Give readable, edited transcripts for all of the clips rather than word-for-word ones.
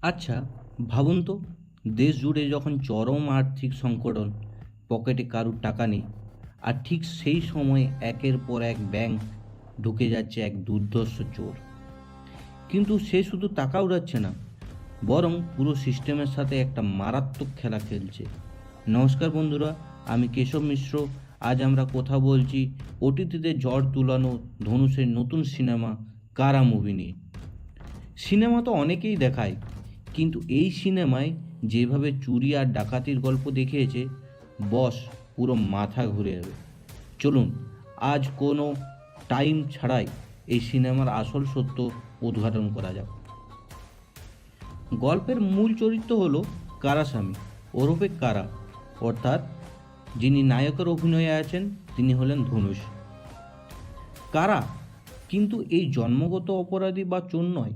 আচ্ছা, ভাবুন তো, দেশ জুড়ে যখন চরম আর্থিক সংকটন, পকেটে কারুর টাকা নেই, আর ঠিক সেই সময় একের পর এক ব্যাংক ঢুকে যাচ্ছে এক দুর্ধর্ষ চোর। কিন্তু সে শুধু টাকা উড়াচ্ছে না, বরং পুরো সিস্টেমের সাথে একটা মারাত্মক খেলা খেলছে। নমস্কার বন্ধুরা, আমি কেশব মিশ্র। আজ আমরা কথা বলছি ওটিটিতে ঝড় তুলানো ধনুষের নতুন সিনেমা কারা মুভি নিয়ে। সিনেমা তো অনেকেই দেখায়, কিন্তু এই সিনেমায় যেভাবে চুরি আর ডাকাতির গল্প দেখিয়েছে, বস, পুরো মাথা ঘুরে যাবে। চলুন আজ কোনো টাইম ছাড়াই এই সিনেমার আসল সত্য উদ্ঘাটন করা যাক। গল্পের মূল চরিত্র হলো কারাস্বামী ওরফে কারা, অর্থাৎ যিনি নায়কের অভিনয়ে আছেন তিনি হলেন ধনুষ। কারা কিন্তু এই জন্মগত অপরাধী বা চোর নয়।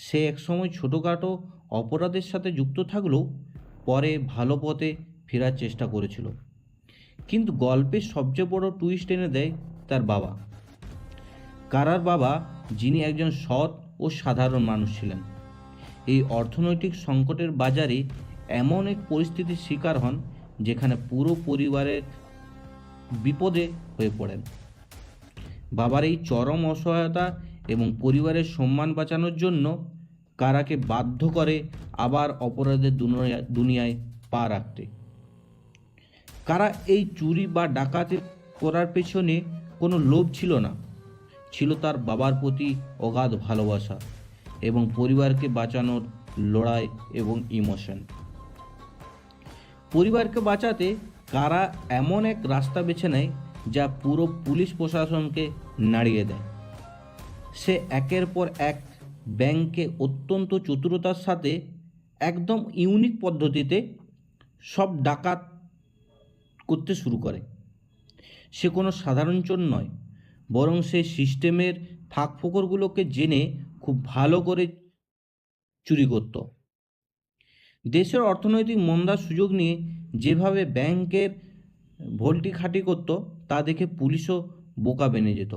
সে একসময় ছোটোখাটো অপরাধের সাথে যুক্ত থাকলেও পরে ভালো পথে ফেরার চেষ্টা করেছিল। কিন্তু গল্পের সবচেয়ে বড় টুইস্ট এনে দেয় তার বাবা। কারার বাবা, যিনি একজন সৎ ও সাধারণ মানুষ ছিলেন, এই অর্থনৈতিক সংকটের বাজারে এমন এক পরিস্থিতির শিকার হন যেখানে পুরো পরিবারের বিপদে হয়ে পড়েন। বাবার এই চরম অসহায়তা এবং পরিবারের সম্মান বাঁচানোর জন্য কারাকে বাধ্য করে আবার অপরাধের দুনিয়ায় পা রাখতে। কারা এই চুরি বা ডাকাতি করার পেছনে কোনো লোভ ছিল না, ছিল তার বাবার প্রতি অগাধ ভালোবাসা এবং পরিবারকে বাঁচানোর লড়াই এবং ইমোশন। পরিবারকে বাঁচাতে কারা এমন এক রাস্তা বেছে নেয় যা পুরো পুলিশ প্রশাসনকে নাড়িয়ে দেয়। সে একের পর এক ব্যাংকে অত্যন্ত চতুরতার সাথে, একদম ইউনিক পদ্ধতিতে সব ডাকাত করতে শুরু করে। সে কোনো সাধারণ চোর নয়, বরং সে সিস্টেমের ফাঁকফোকরগুলোকে জেনে খুব ভালো করে চুরি করত। দেশের অর্থনৈতিক মন্দার সুযোগ নিয়ে যেভাবে ব্যাংকের ভল্টি খাটি করত, তা দেখে পুলিশও বোকা বেনে যেত।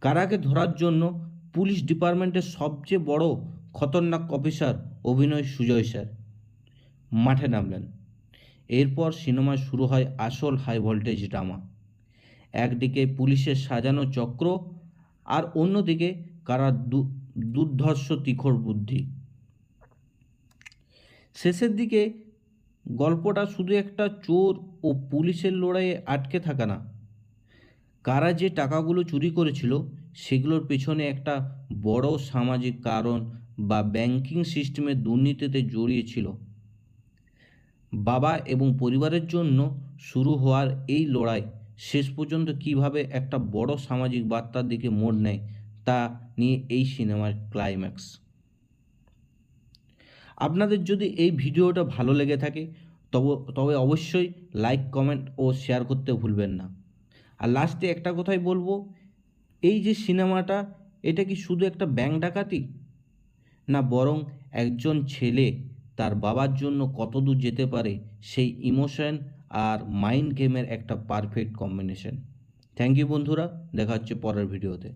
কারাকে ধরার জন্য পুলিশ ডিপার্টমেন্টের সবচেয়ে বড় খতরনাক অফিসার অভিনয় সুজয় স্যার মাঠে নামলেন। এরপর সিনেমায় শুরু হয় আসল হাই ভোল্টেজ ড্রামা। একদিকে পুলিশের সাজানো চক্র, আর অন্যদিকে কারার দুর্ধর্ষ তিখর বুদ্ধি। শেষের দিকে গল্পটা শুধু একটা চোর ও পুলিশের লড়াইয়ে আটকে থাকা না, কারা যে টাকাগুলো চুরি করেছিল সেগুলোর পেছনে একটা বড় সামাজিক কারণ বা ব্যাংকিং সিস্টেমের দুর্নীতিতে জড়িয়েছিল। বাবা এবং পরিবারের জন্য শুরু হওয়ার এই লড়াই শেষ পর্যন্ত কিভাবে একটা বড় সামাজিক বার্তার দিকে মোড় নেয়, তা নিয়ে এই সিনেমার ক্লাইম্যাক্স। আপনাদের যদি এই ভিডিওটা ভালো লেগে থাকে তবে অবশ্যই লাইক, কমেন্ট ও শেয়ার করতে ভুলবেন না। আর লাস্টে একটা কথাই বলবো, এই যে সিনেমাটা, এটা কি শুধু একটা ব্যাংক ডাকাতি না, বরং একজন ছেলে তার বাবার জন্য কত দূর যেতে পারে সেই ইমোশন আর মাইন্ড গেমের একটা পারফেক্ট কম্বিনেশন। থ্যাংক ইউ বন্ধুরা, দেখা হচ্ছে পরের ভিডিওতে।